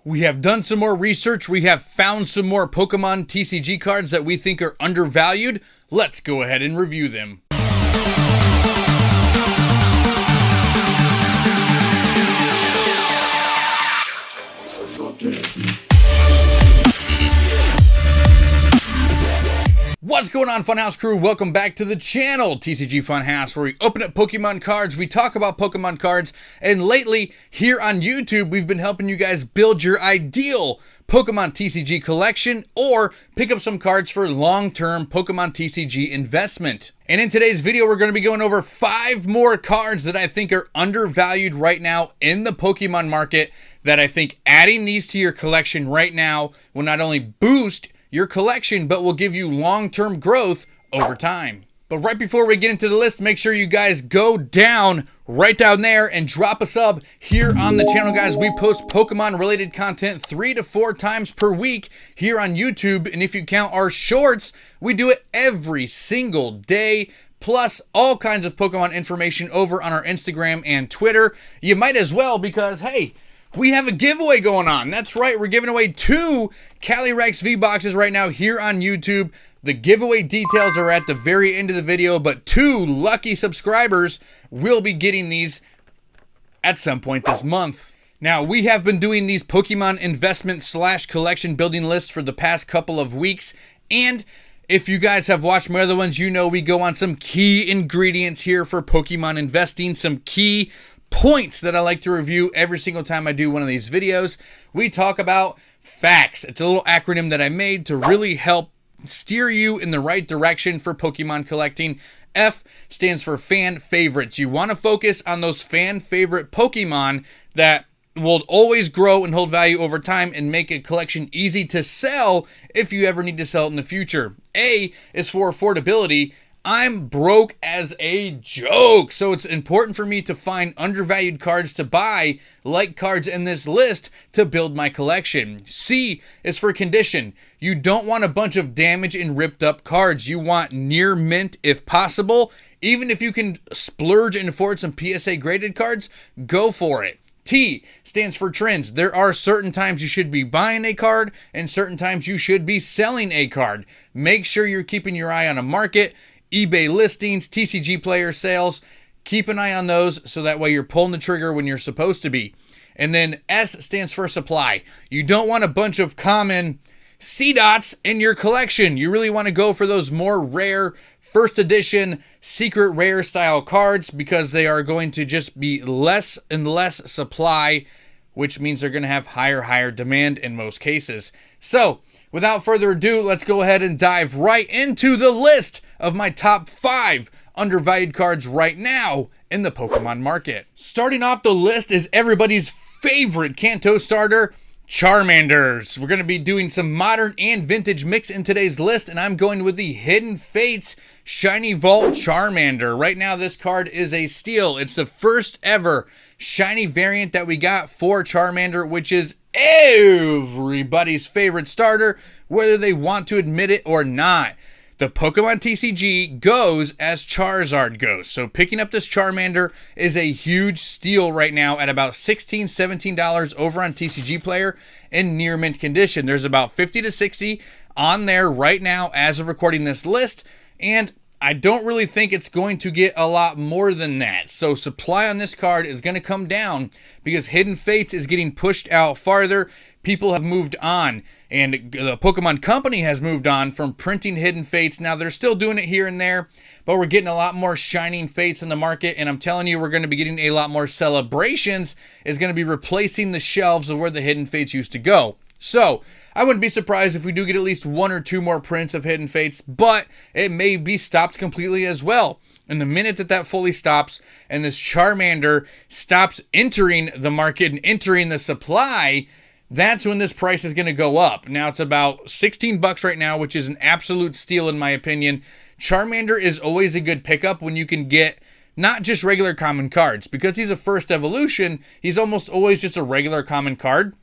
We have done some more research. We have found some more Pokemon TCG cards that we think are undervalued. Let's go ahead and review them. What's going on, Funhouse crew? Welcome back to the channel, TCG Funhouse, where we open up Pokemon cards, we talk about Pokemon cards, and lately, here on YouTube, we've been helping you guys build your ideal Pokemon TCG collection or pick up some cards for long-term Pokemon TCG investment. And in today's video, we're going to be going over 5 more cards that I think are undervalued right now in the Pokemon market, that I think adding these to your collection right now will not only boost your collection, but will give you long-term growth over time. But right before we get into the list, make sure you guys go right down there and drop a sub here on the channel, guys. We post Pokemon related content 3 to 4 times per week here on YouTube. And if you count our shorts, we do it every single day. Plus all kinds of Pokemon information over on our Instagram and Twitter. You might as well, because hey, we have a giveaway going on. That's right, we're giving away 2 Calyrex V-Boxes right now here on YouTube. The giveaway details are at the very end of the video, but 2 lucky subscribers will be getting these at some point this month. Now, we have been doing these Pokemon investment / collection building lists for the past couple of weeks, and if you guys have watched my other ones, you know we go on some key ingredients here for Pokemon investing, some key points that I like to review every single time I do one of these videos. We talk about FACTS. It's a little acronym that I made to really help steer you in the right direction for Pokemon collecting. F stands for fan favorites. You want to focus on those fan favorite Pokemon that will always grow and hold value over time and make a collection easy to sell if you ever need to sell it in the future. A is for affordability. I'm broke as a joke, so it's important for me to find undervalued cards to buy, like cards in this list, to build my collection. C is for condition. You don't want a bunch of damaged and ripped up cards. You want near mint if possible. Even if you can splurge and afford some PSA graded cards, go for it. T stands for trends. There are certain times you should be buying a card and certain times you should be selling a card. Make sure you're keeping your eye on a market, eBay listings, TCG player sales. Keep an eye on those so that way you're pulling the trigger when you're supposed to be. And then S stands for supply. You don't want a bunch of common C-dots in your collection. You really want to go for those more rare, first edition, secret rare style cards, because they are going to just be less and less supply, which means they're going to have higher demand in most cases. So, without further ado, let's go ahead and dive right into the list of my top 5 undervalued cards right now in the Pokemon market. Starting off the list is everybody's favorite Kanto starter, Charmanders. We're going to be doing some modern and vintage mix in today's list, and I'm going with the Hidden Fates Shiny Vault Charmander. Right now, this card is a steal. It's the first ever shiny variant that we got for Charmander, which is everybody's favorite starter, whether they want to admit it or not. The Pokemon TCG goes as Charizard goes. So picking up this Charmander is a huge steal right now at about $16, $17 over on TCG Player in near mint condition. There's about 50 to 60 on there right now as of recording this list, and I don't really think it's going to get a lot more than that. So supply on this card is going to come down because Hidden Fates is getting pushed out farther. People have moved on, and the Pokemon Company has moved on from printing Hidden Fates. Now, they're still doing it here and there, but we're getting a lot more Shining Fates in the market, and I'm telling you, we're going to be getting a lot more Celebrations is going to be replacing the shelves of where the Hidden Fates used to go. So, I wouldn't be surprised if we do get at least 1 or 2 more prints of Hidden Fates, but it may be stopped completely as well. And the minute that fully stops and this Charmander stops entering the market and entering the supply, that's when this price is going to go up. Now, it's about $16 right now, which is an absolute steal in my opinion. Charmander is always a good pickup when you can get not just regular common cards. Because he's a first evolution, he's almost always just a regular common card.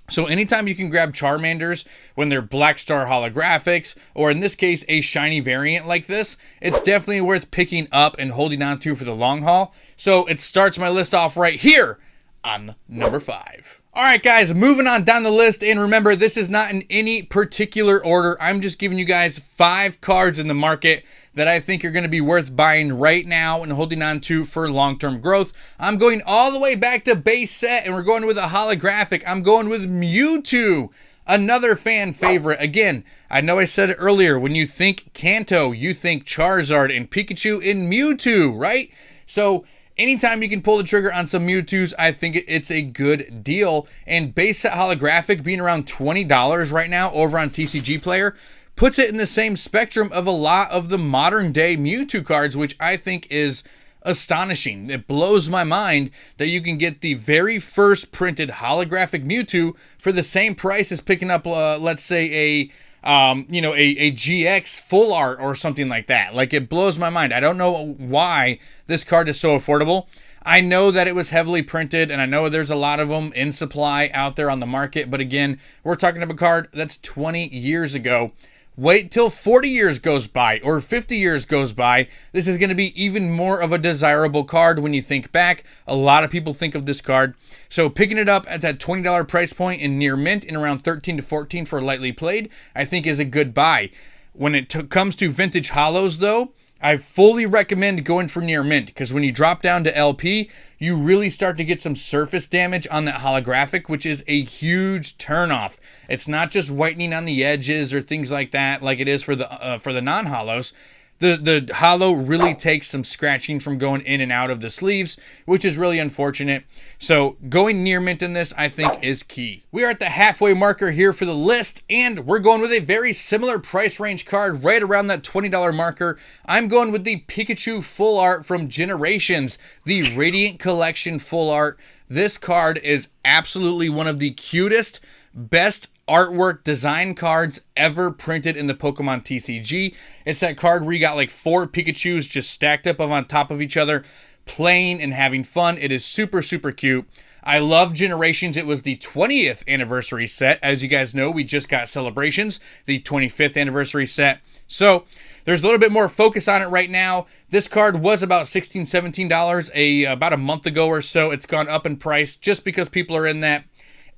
So anytime you can grab Charmanders when they're Black Star holographics, or in this case, a shiny variant like this, it's definitely worth picking up and holding on to for the long haul. So it starts my list off right here on number 5. All right, guys, moving on down the list. And remember, this is not in any particular order. I'm just giving you guys 5 cards in the market that I think are going to be worth buying right now and holding on to for long-term growth. I'm going all the way back to base set, and we're going with a holographic. I'm going with Mewtwo, another fan favorite. Again, I know I said it earlier, when you think Kanto, you think Charizard and Pikachu and Mewtwo, right? So anytime you can pull the trigger on some Mewtwo's, I think it's a good deal. And base set holographic being around $20 right now over on TCG Player puts it in the same spectrum of a lot of the modern day Mewtwo cards, which I think is astonishing. It blows my mind that you can get the very first printed holographic Mewtwo for the same price as picking up, let's say a GX full art or something like that. Like, it blows my mind. I don't know why this card is so affordable. I know that it was heavily printed, and I know there's a lot of them in supply out there on the market. But again, we're talking about a card that's 20 years ago. Wait till 40 years goes by or 50 years goes by. This is going to be even more of a desirable card when you think back. A lot of people think of this card. So picking it up at that $20 price point in near mint in around 13 to 14 for lightly played, I think is a good buy. When it comes to vintage holos though, I fully recommend going for near mint, because when you drop down to LP, you really start to get some surface damage on that holographic, which is a huge turnoff. It's not just whitening on the edges or things like that, like it is for the non-holos. The holo really takes some scratching from going in and out of the sleeves, which is really unfortunate. So going near mint in this, I think, is key. We are at the halfway marker here for the list, and we're going with a very similar price range card right around that $20 marker. I'm going with the Pikachu full art from Generations, the Radiant Collection full art. This card is absolutely one of the cutest, best artwork design cards ever printed in the Pokemon TCG. It's that card where you got like 4 Pikachus just stacked up on top of each other, playing and having fun. It is super, super cute. I love Generations. It was the 20th anniversary set. As you guys know, we just got Celebrations, the 25th anniversary set. So there's a little bit more focus on it right now. This card was about $16, $17 about a month ago or so. It's gone up in price just because people are in that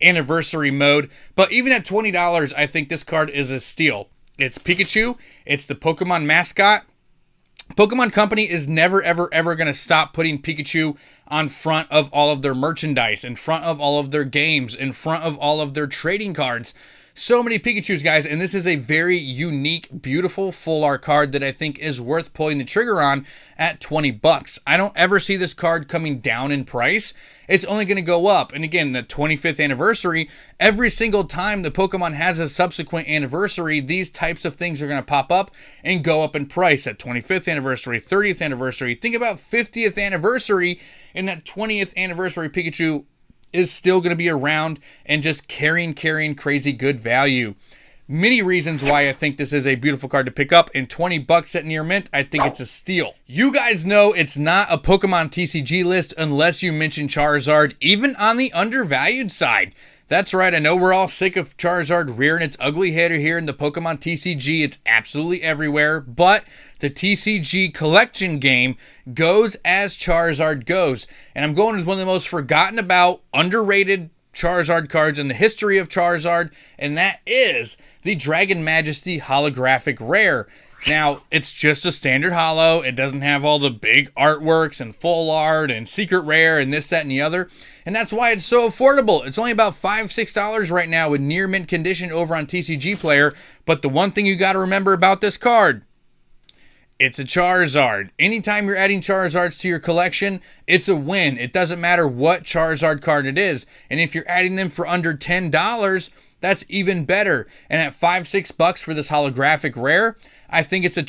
anniversary mode. But even at $20, I think this card is a steal. It's Pikachu. It's the Pokemon mascot. Pokemon Company is never, ever, ever going to stop putting Pikachu on front of all of their merchandise, in front of all of their games, in front of all of their trading cards. So many Pikachus, guys, and this is a very unique, beautiful full art card that I think is worth pulling the trigger on at 20 bucks. I don't ever see this card coming down in price. It's only going to go up. And again, the 25th anniversary, every single time the Pokemon has a subsequent anniversary, these types of things are going to pop up and go up in price at 25th anniversary, 30th anniversary. Think about 50th anniversary, and that 20th anniversary Pikachu is still going to be around and just carrying crazy good value. Many reasons why I think this is a beautiful card to pick up, and 20 bucks at near mint, I think it's a steal. You guys know it's not a Pokemon TCG list unless you mention Charizard, even on the undervalued side. That's right, I know we're all sick of Charizard rearing its ugly head here in the Pokemon TCG. It's absolutely everywhere, but the TCG collection game goes as Charizard goes. And I'm going with one of the most forgotten about, underrated Charizard cards in the history of Charizard, and that is the Dragon Majesty Holographic Rare. Now, it's just a standard holo. It doesn't have all the big artworks and full art and secret rare and this, that, and the other. And that's why it's so affordable. It's only about $5, $6 right now in near mint condition over on TCG Player. But the one thing you got to remember about this card, it's a Charizard. Anytime you're adding Charizards to your collection, it's a win. It doesn't matter what Charizard card it is. And if you're adding them for under $10, that's even better. And at $5, $6 for this holographic rare, I think it's a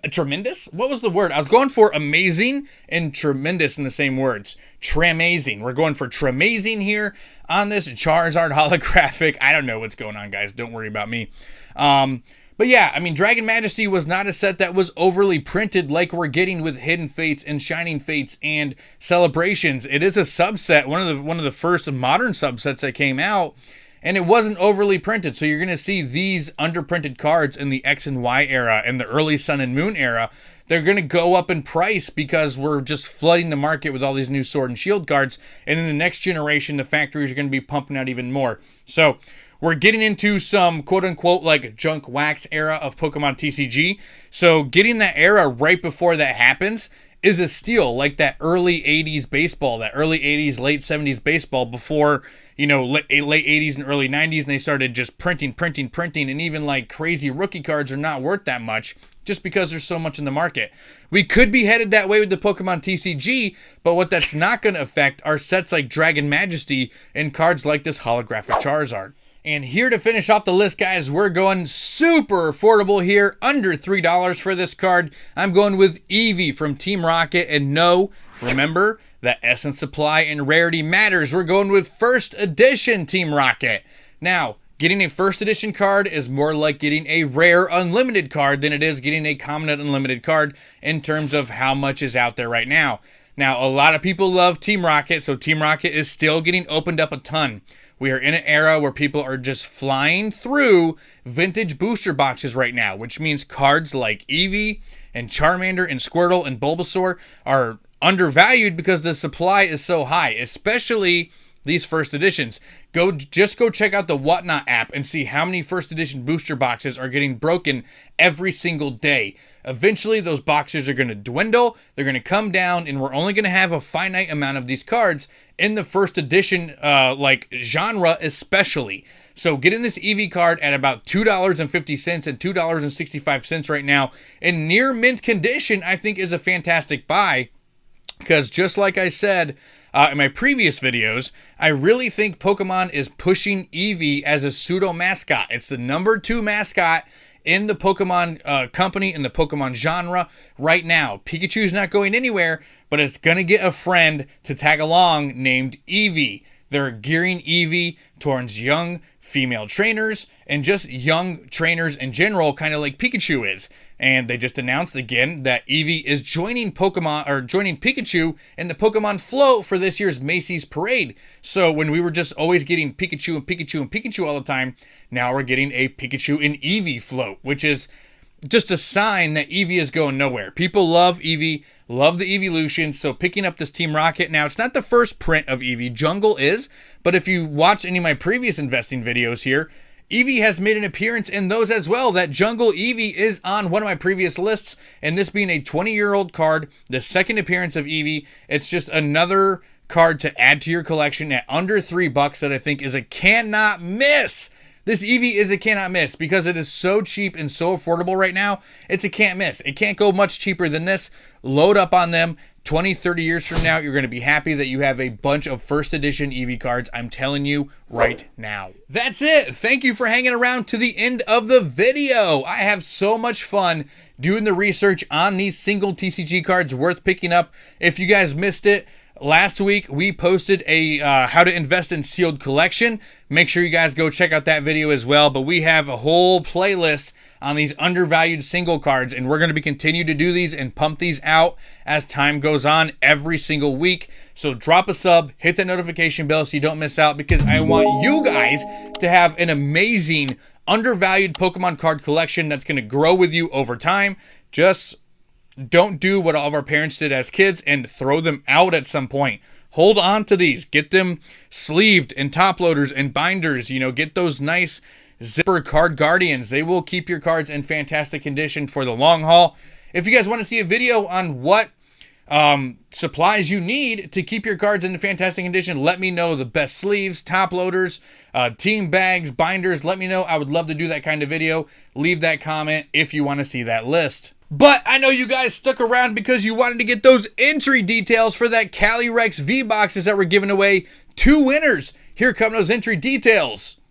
tremendous? What was the word? I was going for amazing and tremendous in the same words. Tramazing. We're going for Tramazing here on this Charizard holographic. I don't know what's going on, guys. Don't worry about me. But yeah, I mean, Dragon Majesty was not a set that was overly printed like we're getting with Hidden Fates and Shining Fates and Celebrations. It is a subset, one of the first modern subsets that came out. and it wasn't overly printed. So you're going to see these underprinted cards in the X and Y era and the early Sun and Moon era. They're going to go up in price because we're just flooding the market with all these new Sword and Shield cards. And in the next generation, the factories are going to be pumping out even more. So we're getting into some quote-unquote like junk wax era of Pokemon TCG. So getting that era right before that happens is a steal, like that early 80s baseball, that early 80s, late 70s baseball before, you know, late 80s and early 90s, and they started just printing, and even like crazy rookie cards are not worth that much just because there's so much in the market. We could be headed that way with the Pokemon TCG, but what that's not going to affect are sets like Dragon Majesty and cards like this holographic Charizard. And here to finish off the list, guys, we're going super affordable here, under $3 for this card. I'm going with Eevee from Team Rocket, and no, remember that essence supply and rarity matters. We're going with first edition Team Rocket. Now, getting a first edition card is more like getting a rare unlimited card than it is getting a common unlimited card in terms of how much is out there right now. Now, a lot of people love Team Rocket, so Team Rocket is still getting opened up a ton. We are in an era where people are just flying through vintage booster boxes right now, which means cards like Eevee and Charmander and Squirtle and Bulbasaur are undervalued because the supply is so high, especially these first editions. Just go check out the Whatnot app and see how many first edition booster boxes are getting broken every single day. Eventually, those boxes are going to dwindle, they're going to come down, and we're only going to have a finite amount of these cards in the first edition like genre especially. So getting this Eevee card at about $2.50 and $2.65 right now in near mint condition, I think is a fantastic buy. Because just like I said in my previous videos, I really think Pokemon is pushing Eevee as a pseudo mascot. It's the number 2 mascot in the Pokemon company, in the Pokemon genre right now. Pikachu's not going anywhere, but it's going to get a friend to tag along named Eevee. They're gearing Eevee towards young female trainers and just young trainers in general, kind of like Pikachu is. And they just announced again that Eevee is joining Pikachu in the Pokemon float for this year's Macy's parade. So when we were just always getting Pikachu and Pikachu and Pikachu all the time, now we're getting a Pikachu and Eevee float, which is just a sign that Eevee is going nowhere. People love Eevee, love the evolution, so picking up this Team Rocket. Now, it's not the first print of Eevee. Jungle is, but if you watch any of my previous investing videos here, Eevee has made an appearance in those as well. That Jungle Eevee is on one of my previous lists, and this being a 20-year-old card, the second appearance of Eevee, it's just another card to add to your collection at under $3 that I think is a cannot miss. This Eevee is a cannot miss because it is so cheap and so affordable right now. It's a can't miss. It can't go much cheaper than this. Load up on them. 20, 30 years from now, you're going to be happy that you have a bunch of first edition Eevee cards. I'm telling you right now. That's it. Thank you for hanging around to the end of the video. I have so much fun doing the research on these single TCG cards worth picking up. If you guys missed it, last week, we posted a how to invest in sealed collection. Make sure you guys go check out that video as well. But we have a whole playlist on these undervalued single cards, and we're going to be continue to do these and pump these out as time goes on every single week. So drop a sub, hit that notification bell so you don't miss out, because I want you guys to have an amazing undervalued Pokemon card collection that's going to grow with you over time. Just don't do what all of our parents did as kids and throw them out at some point. Hold on to these. Get them sleeved and top loaders and binders. You know, get those nice zipper card guardians. They will keep your cards in fantastic condition for the long haul. If you guys want to see a video on what supplies you need to keep your cards in fantastic condition, let me know. The best sleeves, top loaders, team bags, binders, let me know. I would love to do that kind of video. Leave that comment if you want to see that list. But I know you guys stuck around because you wanted to get those entry details for that Calyrex V-Boxes that we're giving away. 2 winners. Here come those entry details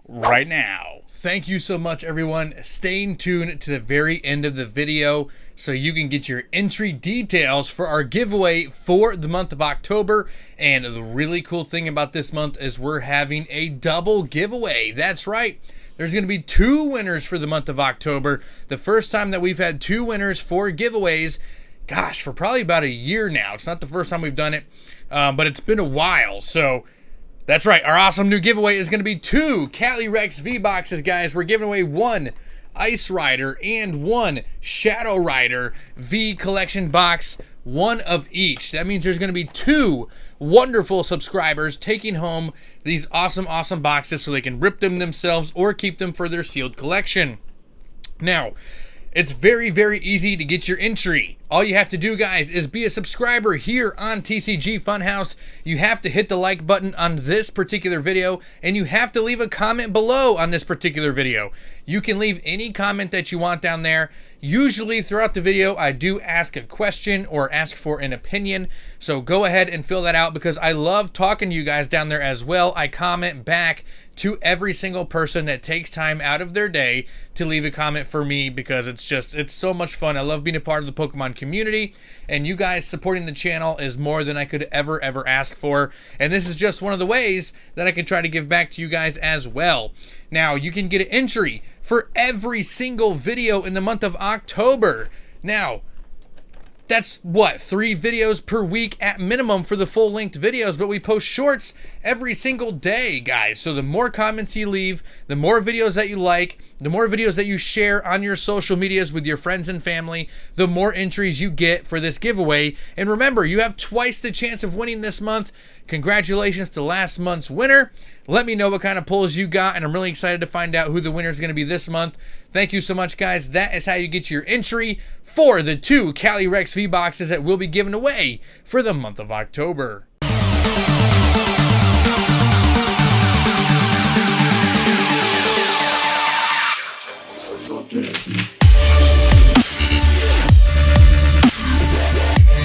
right now. Thank you so much, everyone. Staying tuned to the very end of the video so you can get your entry details for our giveaway for the month of October. And the really cool thing about this month is we're having a double giveaway. That's right. There's going to be 2 winners for the month of October. The first time that we've had 2 winners for giveaways, gosh, for probably about a year now. It's not the first time we've done it, but it's been a while. So That's right, our awesome new giveaway is going to be 2 Calyrex V-Boxes, guys. We're giving away 1 Ice Rider and 1 Shadow Rider V collection box, 1 of each. That means there's going to be 2 wonderful subscribers taking home these awesome boxes so they can rip them themselves or keep them for their sealed collection. Now, it's very easy to get your entry. All you have to do, guys, is be a subscriber here on TCG Funhouse. You have to hit the like button on this particular video, and you have to leave a comment below on this particular video. You can leave any comment that you want down there. Usually throughout the video, I do ask a question or ask for an opinion, so go ahead and fill that out because I love talking to you guys down there as well. I comment back to every single person that takes time out of their day to leave a comment for me because it's so much fun. I love being a part of the Pokemon community, and you guys supporting the channel is more than I could ever ask for, and this is just one of the ways that I can try to give back to you guys as well. Now, you can get an entry for every single video in the month of October. Now, that's what, 3 videos per week at minimum for the full-length videos, but we post shorts every single day, guys. So the more comments you leave, the more videos that you like, the more videos that you share on your social medias with your friends and family, the more entries you get for this giveaway. And remember, you have twice the chance of winning this month. Congratulations to last month's winner. Let me know what kind of pulls you got, and I'm really excited to find out who the winner is going to be this month. Thank you so much, guys. That is how you get your entry for the 2 Calyrex V-Boxes that will be given away for the month of October.